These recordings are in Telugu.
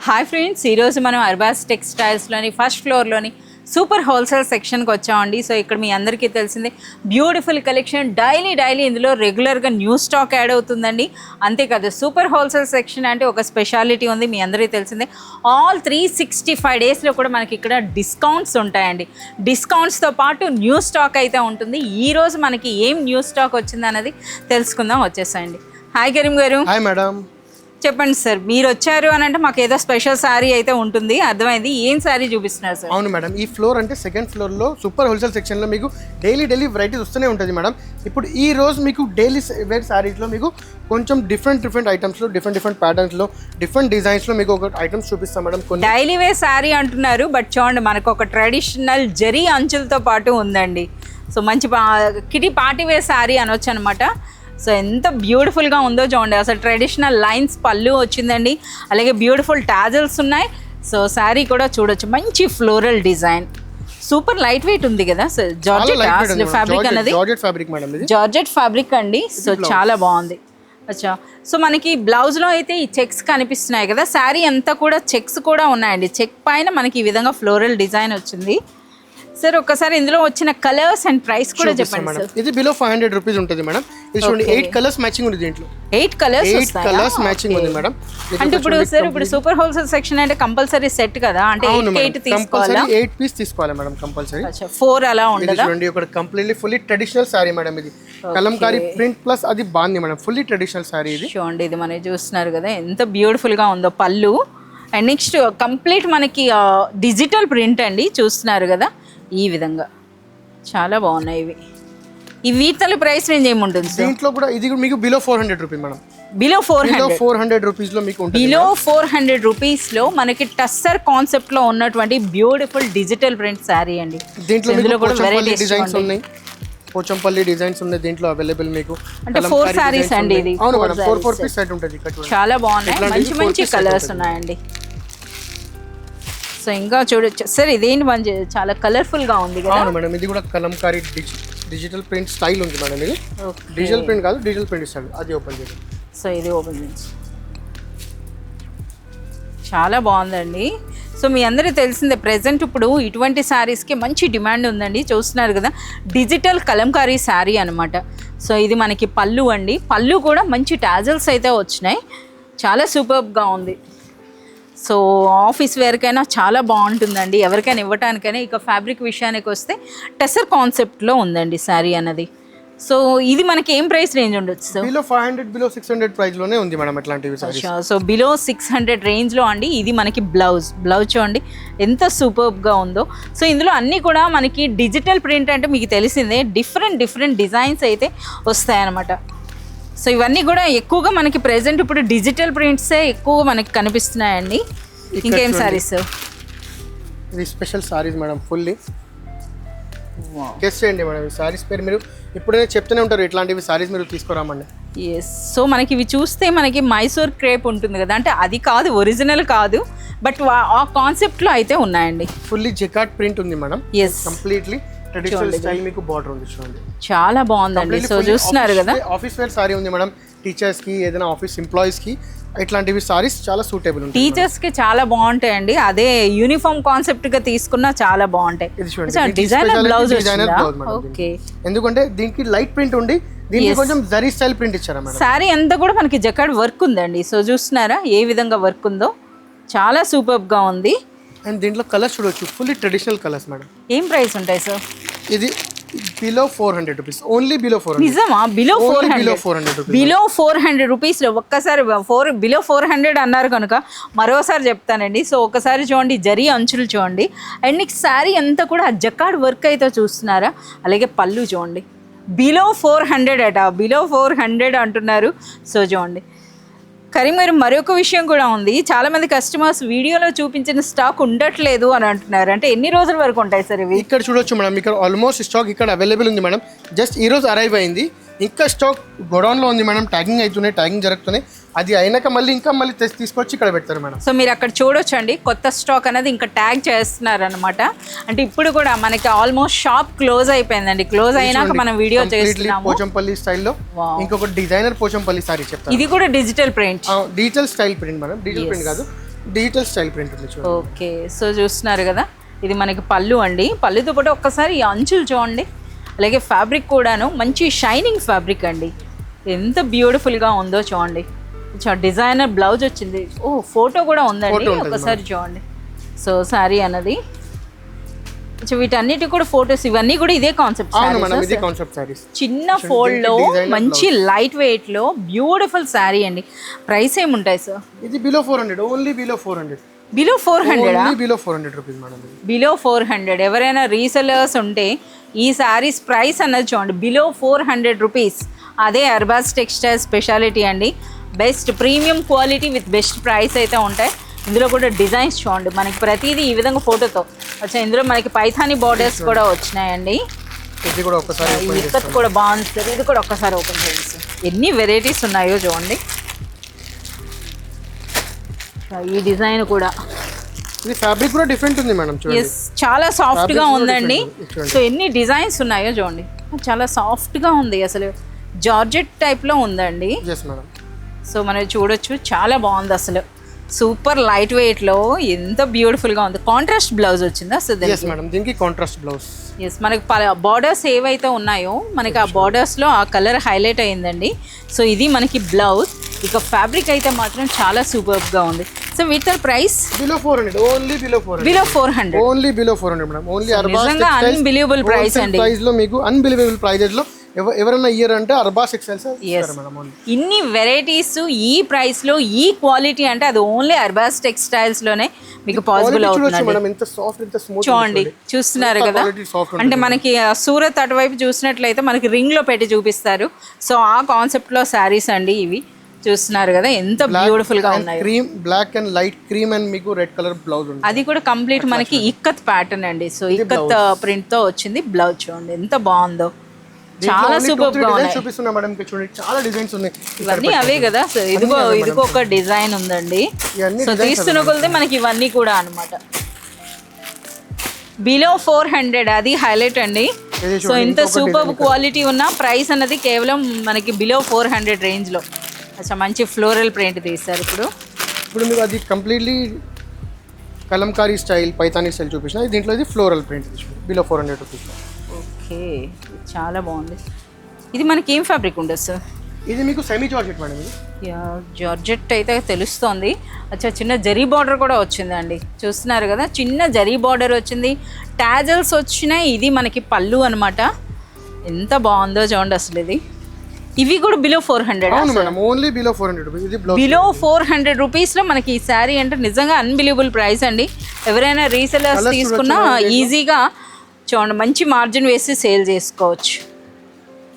హాయ్ ఫ్రెండ్స్, ఈరోజు మనం అర్బాస్ టెక్స్టైల్స్లోని ఫస్ట్ ఫ్లోర్లోని సూపర్ హోల్సేల్ సెక్షన్కి వచ్చామండి. సో ఇక్కడ మీ అందరికీ తెలిసిందే బ్యూటిఫుల్ కలెక్షన్, డైలీ ఇందులో రెగ్యులర్గా న్యూ స్టాక్ యాడ్ అవుతుందండి. అంతేకాదు సూపర్ హోల్సేల్ సెక్షన్ అంటే ఒక స్పెషాలిటీ ఉంది, మీ అందరికీ తెలిసిందే. ఆల్ 365 డేస్లో కూడా మనకి ఇక్కడ డిస్కౌంట్స్ ఉంటాయండి. డిస్కౌంట్స్తో పాటు న్యూ స్టాక్ అయితే ఉంటుంది. ఈరోజు మనకి ఏం న్యూ స్టాక్ వచ్చింది అన్నది తెలుసుకుందాం. వచ్చేసాయండి. హాయ్ కరీం గారు. Hi madam. చెప్పండి సార్, మీరు వచ్చారు అని అంటే మాకు ఏదో స్పెషల్ శారీ అయితే ఉంటుంది, అర్థమైంది. ఏం శారీ చూపిస్తున్నారు సార్? అవును మేడం, ఈ ఫ్లోర్ అంటే సెకండ్ ఫ్లోర్లో సూపర్ హోల్సేల్ సెక్షన్లో మీకు డైలీ వెరైటీస్ వస్తూనే ఉంటుంది మేడం. ఇప్పుడు ఈ రోజు మీకు డైలీ వేర్ శారీస్లో మీకు కొంచెం డిఫరెంట్ ఐటమ్స్లో డిఫరెంట్ ప్యాటర్న్స్లో డిఫరెంట్ డిజైన్స్లో మీకు ఒక ఐటమ్స్ చూపిస్తాం మేడం. కొన్ని డైలీ వేర్ శారీ అంటున్నారు, బట్ చూడండి మనకు ఒక ట్రెడిషనల్ జరీ అంచులతో పాటు ఉందండి. సో మంచి కిటీ పార్టీ వేర్ శారీ అనొచ్చు అనమాట. సో ఎంత బ్యూటిఫుల్గా ఉందో చూడండి. అసలు ట్రెడిషనల్ లైన్స్ పళ్ళు వచ్చిందండి, అలాగే బ్యూటిఫుల్ టాజల్స్ ఉన్నాయి. సో శారీ కూడా చూడొచ్చు, మంచి floral design, super light weight ఉంది కదా సార్. జార్జెట్ ఫ్యాబ్రిక్ అనేది జార్జెట్ ఫ్యాబ్రిక్ అండి. సో చాలా బాగుంది. అచ్చా, సో మనకి బ్లౌజ్లో అయితే ఈ చెక్స్ కనిపిస్తున్నాయి కదా, శారీ అంతా కూడా చెక్స్ కూడా ఉన్నాయండి. చెక్ పైన మనకి ఈ విధంగా ఫ్లోరల్ డిజైన్ వచ్చింది. సార్ ఒక్కసారి ఇందులో వచ్చిన కలర్స్ అండ్ ప్రైస్ కూడా చెప్పండి సార్. ఇది బిలో 500 రూపీస్ ఉంటుంది మేడం. ఇది చూడండి 8 కలర్స్ మ్యాచింగ్ ఉంది దీంట్లో. 8 కలర్స్ మ్యాచింగ్ ఉంది మేడం. అంటే ఇప్పుడు సార్ ఇప్పుడు సూపర్ హోల్సేల్ సెక్షన్ అంటే కంపల్సరీ సెట్ కదా, అంటే 8 తీసుకోవాలా? 8 పీస్ తీసుకోవాలి మేడం కంపల్సరీ. 4 అలా ఉండదా? చూడండి ఒక completely fully traditional sorry madam. ఇది కలంకారీ ప్రింట్ ప్లస్ అది బాగుంది మేడం, ఫుల్లీ ట్రెడిషనల్ సారీ ఇది. చూడండి, ఇది మనం చూస్తున్నారు కదా ఎంత బ్యూటిఫుల్ గా ఉందో పళ్ళు. అండ్ నెక్స్ట్ కంప్లీట్ మనకి డిజిటల్ ప్రింట్ అండి, చూస్తున్నారు కదా ఈ విధంగా. చాలా బాగున్నాయి ఇవి. ఈ వీతల ప్రైస్ రేంజ్ ఏముంటుంది సార్? దీంట్లో కూడా ఇది మీకు below 400 rupees madam. Below 400 rupees లో మీకు ఉంటుంది. బిలో 400 రూపీస్ లో మనకి టస్సర్ కాన్సెప్ట్ లో ఉన్నటువంటి బ్యూటిఫుల్ డిజిటల్ ప్రింట్ శారీ అండి. దీంట్లో కూడా వెరైటీ డిజైన్స్ ఉన్నాయి, పోచంపల్లి డిజైన్స్ ఉన్నాయి దీంట్లో అవైలబుల్ మీకు. అంటే 4 సారీస్ అండి ఇది. అవును మేడం, 4 పీస్ సెట్ ఉంటుంది. చాలా బాగున్నాయి, మంచి కలర్స్ ఉన్నాయండి. సో ఇంకా చూడొచ్చు సార్, ఇదేంటి మంచి చాలా కలర్ఫుల్ గా ఉంది కదా. అవును మేడం, ఇది కూడా కలంకారీ డిజిటల్ ప్రింట్ స్టైల్ ఉంది మేడం. ఇది డిజిటల్ ప్రింట్ కాదు, డిజిటల్ ప్రింట్ స్టైల్. అది ఓపెన్ చేయండి. సో ఇది ఓపెన్ చేయండి. చాలా బాగుందండి. సో మీ అందరికీ తెలిసిందే ప్రెజెంట్ ఇప్పుడు ఇటువంటి శారీస్కి మంచి డిమాండ్ ఉందండి. చూస్తున్నారు కదా డిజిటల్ కలంకారీ శారీ అనమాట. సో ఇది మనకి పళ్ళు అండి, పళ్ళు కూడా మంచి టాజల్స్ అయితే వచ్చినాయి, చాలా సూపర్గా ఉంది. సో ఆఫీస్ వేర్కైనా చాలా బాగుంటుందండి, ఎవరికైనా ఇవ్వటానికైనా. ఇక ఫ్యాబ్రిక్ విషయానికి వస్తే టెసర్ కాన్సెప్ట్లో ఉందండి శారీ అన్నది. సో ఇది మనకి ఏం ప్రైస్ రేంజ్ ఉండొచ్చు సార్? బిలో 500 బిలో 600 ప్రైస్ లోనే ఉంది మేడం అట్లాంటివి సారీస్. సో బిలో 600 రేంజ్లో అండి. ఇది మనకి బ్లౌజ్ చూడండి ఎంత సూపర్గా ఉందో. సో ఇందులో అన్నీ కూడా మనకి డిజిటల్ ప్రింట్ అంటే మీకు తెలిసిందే, డిఫరెంట్ డిజైన్స్ అయితే వస్తాయన్నమాట. సో ఇవన్నీ కూడా ఎక్కువగా మనకి ప్రెజెంట్ ఇప్పుడు డిజిటల్ ప్రింట్సే ఎక్కువగా మనకి కనిపిస్తున్నాయండి. ఇంకేం సారీస్? ఇది special saris madam, fully guess చేయండి మేడం. ఈ సారీస్ పేరు మీరు ఇప్పుడైనా చెప్తూనే ఉంటారు, ఇట్లాంటివి సారీస్ మీరు తీసుకురామండి. ఎస్, సో మనకి ఇవి చూస్తే మనకి మైసూర్ క్రేప్ ఉంటుంది కదా, అంటే అది కాదు, ఒరిజినల్ కాదు, బట్ ఆ కాన్సెప్ట్లో అయితే ఉన్నాయండి. ఫుల్లీ జకార్డ్ ప్రింట్ ఉంది madam. Yes, completely traditional style మీకు బార్డర్ ఉంది చూడండి, చాలా బాగుందండి. సో చూస్తున్నారు కదా ఆఫీస్ వేర్ సారీ ఉంది మేడం. టీచర్స్ కి ఏదైనా ఆఫీస్ ఎంప్లాయీస్ కి ఇట్లాంటివి సారీస్ చాలా సూటబుల్ ఉంటాయి. టీచర్స్ కి చాలా బాగుంటాయండి, అదే యూనిఫామ్ కాన్సెప్ట్ గా తీసుకున్నా చాలా బాగుంటాయి. Designer blouse. ఓకే, ఎందుకంటే దీనికి లైట్ ప్రింట్ ఉండి దీనికి కొంచెం జరీ స్టైల్ ప్రింట్ ఇచ్చారా మేడం. సారీ అంతా కూడా మనకి జకార్డ్ వర్క్ ఉందండి. సో చూస్తున్నారా ఏ విధంగా వర్క్ ఉందో, చాలా సూపర్ గా ఉంది. అండ్ దీంట్లో కలర్స్ చూడొచ్చు, ఫుల్లీ ట్రెడిషనల్ కలర్స్ మేడం. ఏం ప్రైస్ ఉంటాయి సార్? ఇది బిలో 400 రూపీస్, ఓన్లీ బిలో 400. నిజమా? బిలో 400 రూపీస్లో ఒక్కసారి బిలో 400 అన్నారు కనుక మరోసారి చెప్తానండి. సో ఒకసారి చూడండి, జరీ అంచులు చూడండి, అండ్ నీకు శారీ అంతా కూడా జకార్డ్ వర్క్ అయితే చూస్తున్నారా, అలాగే పళ్ళు చూడండి. బిలో 400 అట, బిలో 400 అంటున్నారు. సో చూడండి కరీం గారు, మరొక విషయం కూడా ఉంది. చాలామంది కస్టమర్స్ వీడియోలో చూపించిన స్టాక్ ఉండట్లేదు అని అంటున్నారు. అంటే ఎన్ని రోజుల వరకు ఉంటాయి సార్ ఇవి? ఇక్కడ చూడొచ్చు మేడం, ఇక్కడ ఆల్మోస్ట్ స్టాక్ ఇక్కడ అవైలబుల్ ఉంది మేడం. జస్ట్ ఈ రోజు అరైవ్ అయింది, ఇంకా స్టాక్ గోడౌన్లో ఉంది మేడం. ట్యాగింగ్ జరుగుతున్నాయి, అది అయినాక మళ్ళీ తీసుకొచ్చి ఇక్కడ పెడతారు మేడం. సో మీరు అక్కడ చూడొచ్చండి, కొత్త స్టాక్ అనేది ఇంకా ట్యాగ్ చేస్తున్నారు అనమాట. అంటే ఇప్పుడు కూడా మనకి ఆల్మోస్ట్ షాప్ క్లోజ్ అయిపోయిందండి. క్లోజ్ అయినాక మనం వీడియో చేస్తున్నాము. పోచంపల్లి స్టైల్లో ఇంకొక డిజైనర్ పోచంపల్లి సారీ చెప్తాను. ఇది కూడా digital print, digital style print madam. Digital print కాదు, డిజిటల్ స్టైల్ ప్రింట్ ఉంది చూడండి. ఓకే, సో చూస్తున్నారు కదా, ఇది మనకి పళ్ళు అండి. పళ్ళుతో పాటు ఒక్కసారి ఈ అంచులు చూడండి, అలాగే ఫ్యాబ్రిక్ కూడాను మంచి షైనింగ్ ఫ్యాబ్రిక్ అండి. ఎంత బ్యూటిఫుల్గా ఉందో చూడండి. డిజైనర్ బ్లౌజ్ వచ్చింది. ఓ ఫోటో కూడా ఉందండి, ఒకసారి చూడండి. సో శారీ అన్నది వీటన్నిటి కూడా ఫొటోస్, ఇవన్నీ కూడా ఇదే కాన్సెప్ట్. చిన్న ఫోల్డ్ లో మంచి లైట్ వెయిట్ లో బ్యూటిఫుల్ శారీ అండి. ప్రైస్ ఏముంటాయి సార్? ఇది below 400, only below 400. Below 400, below 400 rupees madam. Below 400. ఎవరైనా రీసెలర్స్ ఉంటే ఈ శారీస్ ప్రైస్ అన్నది చూడండి, బిలో 400 రూపీస్. అదే అర్బాస్ టెక్స్టైల్ స్పెషాలిటీ అండి. Best premium quality with best price అయితే ఉంటాయి. ఇందులో కూడా డిజైన్స్ చూడండి, మనకి ప్రతిదీ ఈ విధంగా ఫోటోతో వచ్చా. ఇందులో మనకి పైథానీ బార్డర్స్ కూడా వచ్చినాయండి. ఇది కూడా ఒక్కసారి ఇక్కత్ కూడా బాగుంది సార్, ఇది కూడా ఒక్కసారి ఓపెన్ చేసి ఎన్ని వెరైటీస్ ఉన్నాయో చూడండి. ఈ డిజైన్ కూడా, ఇది ఫ్యాబ్రిక్ కూడా డిఫరెంట్ ఉంది మేడం చూడండి. ఎస్, చాలా సాఫ్ట్ గా ఉందండి. సో ఎన్ని డిజైన్స్ ఉన్నాయో చూడండి, చాలా సాఫ్ట్ గా ఉంది. అసలు జార్జెట్ టైప్ లో ఉందండి. సో మనం చూడొచ్చు, చాలా బాగుంది అసలు. సూపర్ లైట్ వెయిట్ లో ఎంత బ్యూటిఫుల్ గా ఉంది. కాంట్రాస్ట్ బ్లౌజ్ వచ్చిందా సార్? దీనికి కాంట్రాస్ట్ బ్లౌజ్. ఎస్, మనకి బార్డర్స్ ఏవైతే ఉన్నాయో మనకి ఆ బార్డర్స్ లో ఆ కలర్ హైలైట్ అయిందండి. సో ఇది మనకి బ్లౌజ్. ఇక ఫ్యాబ్రిక్ అయితే మాత్రం చాలా సూపర్ గా ఉంది. So with price below 400, only below 400. Below 400, only below 400 madam. Only నిజంగా అన్బిలీవబుల్ ప్రైస్ అండి. ప్రైస్ లో మీకు అన్బిలీవబుల్ ప్రైజెస్ లో ఎవరైనా ఇయర్ అంటే అర్బాస్ ఎక్సెల్స్. ఇన్ని వెరైటీస్ ఈ ప్రైస్ లో ఈ క్వాలిటీ అంటే అది ఓన్లీ అర్బాస్ టెక్స్టైల్స్ లోనే మీకు పాసిబుల్ అవుతుంది. చూడండి, చూస్తున్నారు కదా, అంటే మనకి సూరత్ అటువైపు చూసినట్లయితే మనకి రింగ్ లో పెట్టి చూపిస్తారు. సో ఆ కాన్సెప్ట్ లో శారీస్ అండి ఇవి. చూస్తున్నారు కదా ఎంత బ్యూటిఫుల్ గా ఉన్నాయి. Cream, black and light cream and మీకు రెడ్ కలర్ బ్లౌజ్ ఉంది. అది కూడా కంప్లీట్ మనకి ఇక్కత్ ప్యాటర్న్ అండి. సో ఇక్కత్ ప్రింట్ తో వచ్చింది బ్లౌజ్. చూడండి ఎంత బాగుందో, చాలా సూపర్ గా ఉన్నాయి. చూపిస్తున్నా మేడం, చూడండి చాలా డిజైన్స్ ఉన్నాయి. ఇవన్నీ అవే కదా. సో ఇదిగో ఒక డిజైన్ ఉందండి. సో తీస్తున్న కొలది మనకి ఇవన్నీ కూడా అన్నమాట. బిలో 400 అది హైలైట్ అండి. సో ఇంత సూపర్ క్వాలిటీ ఉన్న ప్రైస్ అన్నది కేవలం మనకి బిలో 400 రేంజ్ లో. అచ్చా, మంచి ఫ్లోరల్ ప్రింట్ తీస్తారు. ఇప్పుడు మీకు అది completely Kalamkari style, Paithani style చూపించిన. దీంట్లో ఇది floral print below 400 rupees. Okay, చాలా బాగుంది. ఇది మనకి ఏం ఫ్యాబ్రిక్ ఉండదు సార్? ఇది మీకు సెమీ జార్జెట్ మేడం. జార్జెట్ అయితే తెలుస్తోంది. అచ్చా, చిన్న జరీ బార్డర్ కూడా వచ్చిందండి. చూస్తున్నారు కదా, చిన్న జరీ బార్డర్ వచ్చింది, టాజల్స్ వచ్చినాయి. ఇది మనకి పళ్ళు అనమాట. ఎంత బాగుందో చూడండి అసలు. ఇవి కూడా below 400. Only below 400 rupees. Below 400 రూపీస్లో మనకి ఈ శారీ అంటే నిజంగా అన్బిలీవబుల్ ప్రైస్ అండి. ఎవరైనా రీసెలర్స్ తీసుకున్నా ఈజీగా చూడండి మంచి మార్జిన్ వేసి సేల్ చేసుకోవచ్చు.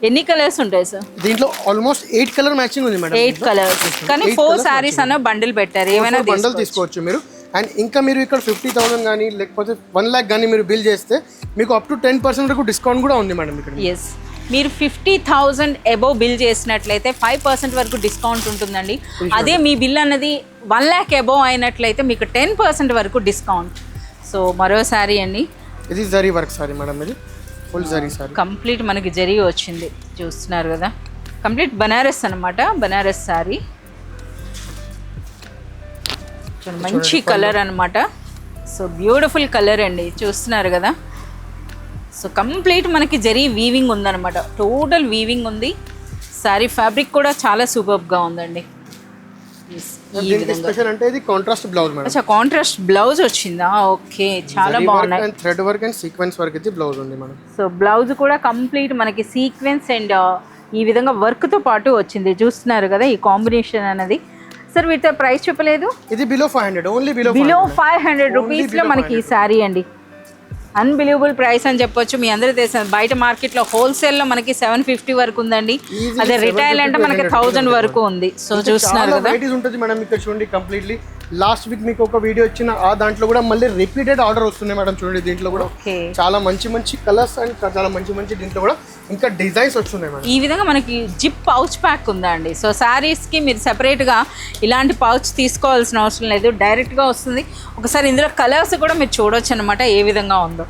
ఎన్ని కలర్స్ ఉంటాయి సార్ దీంట్లో? ఆల్మోస్ట్ 8 కలర్ మ్యాచింగ్ ఉంది మేడం. 8 కలర్స్, కానీ 4 సారీస్ అన్న బండిల్ పెట్టారు. ఏమైనా బండిల్ తీసుకోవచ్చు మీరు. అండ్ ఇంకా మీరు ఇక్కడ 50,000 కానీ లేకపోతే 1 lakh కానీ మీరు బిల్ చేస్తే మీకు అప్ టు 10% వరకు డిస్కౌంట్ కూడా ఉంది మేడం ఇక్కడ. ఎస్, మీరు 50,000 అబోవ్ బిల్ చేసినట్లయితే 5% వరకు డిస్కౌంట్ ఉంటుందండి. అదే మీ బిల్ అన్నది 1 lakh అబోవ్ అయినట్లయితే మీకు 10% వరకు డిస్కౌంట్. సో మరో శారీ అండి, ఇది జరీ వర్క్ సారీ మేడం. ఇది ఫుల్ జరీ సారీ, కంప్లీట్ మనకి జరీ వచ్చింది. చూస్తున్నారు కదా, కంప్లీట్ బనారస్ అనమాట. బనారస్ శారీ మంచి కలర్ అనమాట. సో బ్యూటిఫుల్ కలర్ అండి. చూస్తున్నారు కదా, సో కంప్లీట్ మనకి జరీ వీవింగ్ ఉందన్నమాట. టోటల్ వీవింగ్ ఉంది. శారీ ఫ్యాబ్రిక్ కూడా చాలా సూపర్గా ఉందండి. స్పెషల్ అంటే ఇది కాంట్రాస్ట్ బ్లౌజ్ మేడం. అచ్చా, కాంట్రాస్ట్ బ్లౌజ్ వచ్చిందా? ఓకే, చాలా బాగున్నాయి. And thread work and sequence work ఇది బ్లౌజ్ ఉంది మేడం. సో బ్లౌజ్ కూడా కంప్లీట్ మనకి సీక్వెన్స్ అండ్ ఈ విధంగా వర్క్ తో పాటు వచ్చింది. చూస్తున్నారు కదా ఈ కాంబినేషన్ అనేది. సార్ వీటి ప్రైస్ చెప్పలేదు. ఇది బిలో 500, ఓన్లీ బిలో 500 రూపీస్ లో మనకి ఈ శారీ అండి. అన్బిలీవబుల్ ప్రైస్ అని చెప్పొచ్చు. మీ అందరూ తెలుసు, బయట మార్కెట్లో హోల్సేల్లో మనకి 750 వరకు ఉందండి. అదే రిటైల్ అంటే మనకి 1000 వరకు ఉంది. సో చూస్తున్నారు కదా, ఉంటుంది మేడం. ఇక్కడ చూడండి, కంప్లీట్లీ లాస్ట్ వీక్ మీకు ఒక వీడియో ఇచ్చిన ఆ దాంట్లో కూడా మళ్ళీ రిపీటెడ్ ఆర్డర్ వస్తున్నాయి మేడం. చూడండి, దీంట్లో కూడా చాలా మంచి మంచి కలర్స్ అండ్ చాలా మంచి మంచి దీంట్లో కూడా ఇంకా డిజైన్స్ వస్తున్నాయి మేడం. ఈ విధంగా మనకి జిప్ పౌచ్ ప్యాక్ ఉందండి. సో శారీస్కి మీరు సెపరేట్గా ఇలాంటి పౌచ్ తీసుకోవాల్సిన అవసరం లేదు, డైరెక్ట్గా వస్తుంది. ఒకసారి ఇందులో కలర్స్ కూడా మీరు చూడొచ్చు అనమాట ఏ విధంగా ఉందో.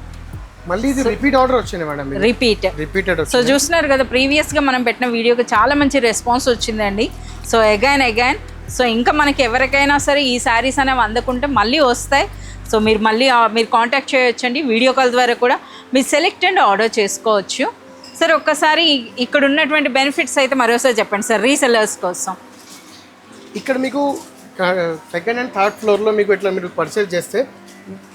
మళ్ళీ ఇది రిపీట్ ఆర్డర్ వచ్చింది మేడం. రిపీటెడ్. సో చూస్తున్నారు కదా, ప్రీవియస్గా మనం పెట్టిన వీడియోకి చాలా మంచి రెస్పాన్స్ వచ్చిందండి. సో అగైన్ సో ఇంకా మనకి ఎవరికైనా సరే ఈ శారీస్ అనేవి అందుకుంటే మళ్ళీ వస్తాయి. సో మీరు మళ్ళీ మీరు కాంటాక్ట్ చేయొచ్చండి, వీడియో కాల్ ద్వారా కూడా మీరు సెలెక్ట్ అండ్ ఆర్డర్ చేసుకోవచ్చు. సార్ ఒక్కసారి ఇక్కడ ఉన్నటువంటి బెనిఫిట్స్ అయితే మరోసారి చెప్పండి సార్ రీసెల్లర్స్ కోసం. ఇక్కడ మీకు సెకండ్ అండ్ థర్డ్ ఫ్లోర్లో మీకు ఇట్లా మీరు పర్చేస్ చేస్తే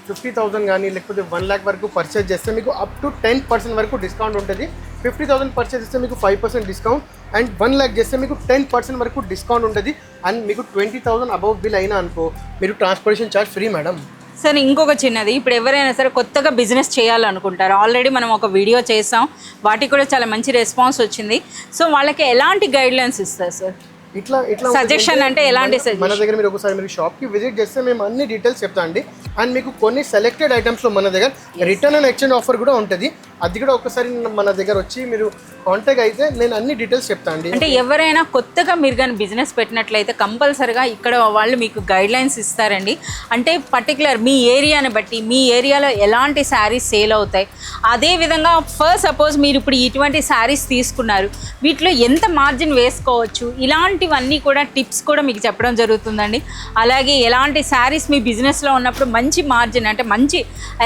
50,000 కానీ లేకపోతే 1 lakh వరకు పర్చేస్ చేస్తే మీకు అప్ టు 10% వరకు డిస్కౌంట్ ఉంటుంది. 50,000 పర్చేస్ చేస్తే మీకు 5% డిస్కౌంట్ అండ్ 1 lakh చేస్తే మీకు 10% వరకు డిస్కౌంట్ ఉంటుంది. అండ్ మీకు 20,000 అబవ్ బిల్ అయినా అనుకో మీరు transportation charge free madam. Sir ఇంకొక చిన్నది, ఇప్పుడు ఎవరైనా సరే కొత్తగా బిజినెస్ చేయాలనుకుంటారు, ఆల్రెడీ మనం ఒక వీడియో చేసాం, వాటికి కూడా చాలా మంచి రెస్పాన్స్ వచ్చింది. సో వాళ్ళకి ఎలాంటి గైడ్లైన్స్ ఇస్తారు సార్? ఇట్లా సజెషన్ అంటే ఎలాంటి మన దగ్గర మీరు ఒకసారి మీరు షాప్కి విజిట్ చేస్తే మేము అన్ని డీటెయిల్స్ చెప్తా అండి. అండ్ మీకు కొన్ని సెలెక్టెడ్ ఐటమ్స్లో మన దగ్గర రిటర్న్ అండ్ ఎక్స్చేంజ్ ఆఫర్ కూడా ఉంటుంది. అది కూడా ఒకసారి మన దగ్గర వచ్చి మీరు కాంటాక్ట్ అయితే నేను అన్ని డీటెయిల్స్ చెప్తా అండి. అంటే ఎవరైనా కొత్తగా మీరు కానీ బిజినెస్ పెట్టినట్లయితే కంపల్సరిగా ఇక్కడ వాళ్ళు మీకు గైడ్లైన్స్ ఇస్తారండి. అంటే పర్టికులర్ మీ ఏరియాని బట్టి మీ ఏరియాలో ఎలాంటి శారీస్ సేల్ అవుతాయి, అదేవిధంగా ఫస్ట్ సపోజ్ మీరు ఇప్పుడు ఇటువంటి శారీస్ తీసుకున్నారు, వీటిలో ఎంత మార్జిన్ వేసుకోవచ్చు, ఇలాంటివన్నీ కూడా టిప్స్ కూడా మీకు చెప్పడం జరుగుతుందండి. అలాగే ఎలాంటి శారీస్ మీ బిజినెస్లో ఉన్నప్పుడు మంచి మార్జిన్ అంటే మంచి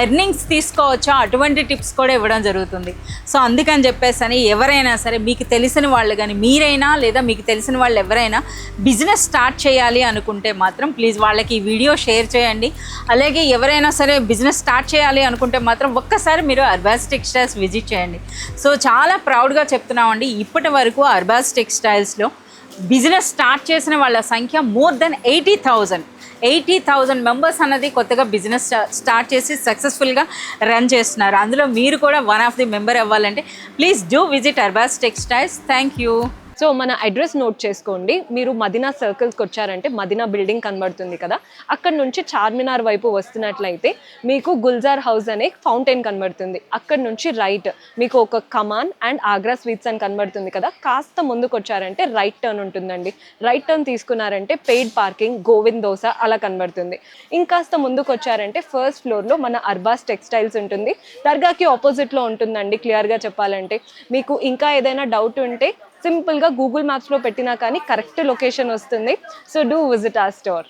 ఎర్నింగ్స్ తీసుకోవచ్చో అటువంటి టిప్స్ కూడా ఇవ్వడం జరుగుతుంది. సో అందుకని చెప్పేసి అని ఎవరైనా సరే మీకు తెలిసిన వాళ్ళు కానీ మీరైనా లేదా మీకు తెలిసిన వాళ్ళు ఎవరైనా బిజినెస్ స్టార్ట్ చేయాలి అనుకుంటే మాత్రం ప్లీజ్ వాళ్ళకి ఈ వీడియో షేర్ చేయండి. అలాగే ఎవరైనా సరే బిజినెస్ స్టార్ట్ చేయాలి అనుకుంటే మాత్రం ఒక్కసారి మీరు అర్బాస్ టెక్స్టైల్స్ విజిట్ చేయండి. సో చాలా ప్రౌడ్గా చెప్తున్నామండి, ఇప్పటి వరకు అర్బాస్ టెక్స్టైల్స్లో బిజినెస్ స్టార్ట్ చేసిన వాళ్ళ సంఖ్య మోర్ దెన్ 80,000 మెంబర్స్ అన్నది కొత్తగా బిజినెస్ స్టార్ట్ చేసి సక్సెస్ఫుల్గా రన్ చేస్తున్నారు. అందులో మీరు కూడా వన్ ఆఫ్ ది మెంబర్ అవ్వాలంటే please do visit Arbaz textiles. Thank you. So మన అడ్రస్ నోట్ చేసుకోండి. మీరు మదీనా సర్కిల్స్కి వచ్చారంటే మదీనా బిల్డింగ్ కనబడుతుంది కదా, అక్కడ నుంచి చార్మినార్ వైపు వస్తున్నట్లయితే మీకు గుల్జార్ హౌస్ అనే ఫౌంటైన్ కనబడుతుంది. అక్కడ నుంచి రైట్ మీకు ఒక కమాన్ అండ్ ఆగ్రా స్వీట్స్ అని కనబడుతుంది కదా, కాస్త ముందుకు వచ్చారంటే రైట్ టర్న్ ఉంటుందండి. రైట్ టర్న్ తీసుకున్నారంటే పెయిడ్ పార్కింగ్, గోవింద్ దోస అలా కనబడుతుంది. ఇంకాస్త ముందుకు వచ్చారంటే ఫస్ట్ ఫ్లోర్లో మన అర్బాస్ టెక్స్టైల్స్ ఉంటుంది. దర్గాకి ఆపోజిట్లో ఉంటుందండి. క్లియర్గా చెప్పాలంటే మీకు ఇంకా ఏదైనా డౌట్ ఉంటే సింపుల్గా గూగుల్ మ్యాప్స్లో పెట్టినా కానీ కరెక్ట్ లొకేషన్ వస్తుంది. So do visit our store.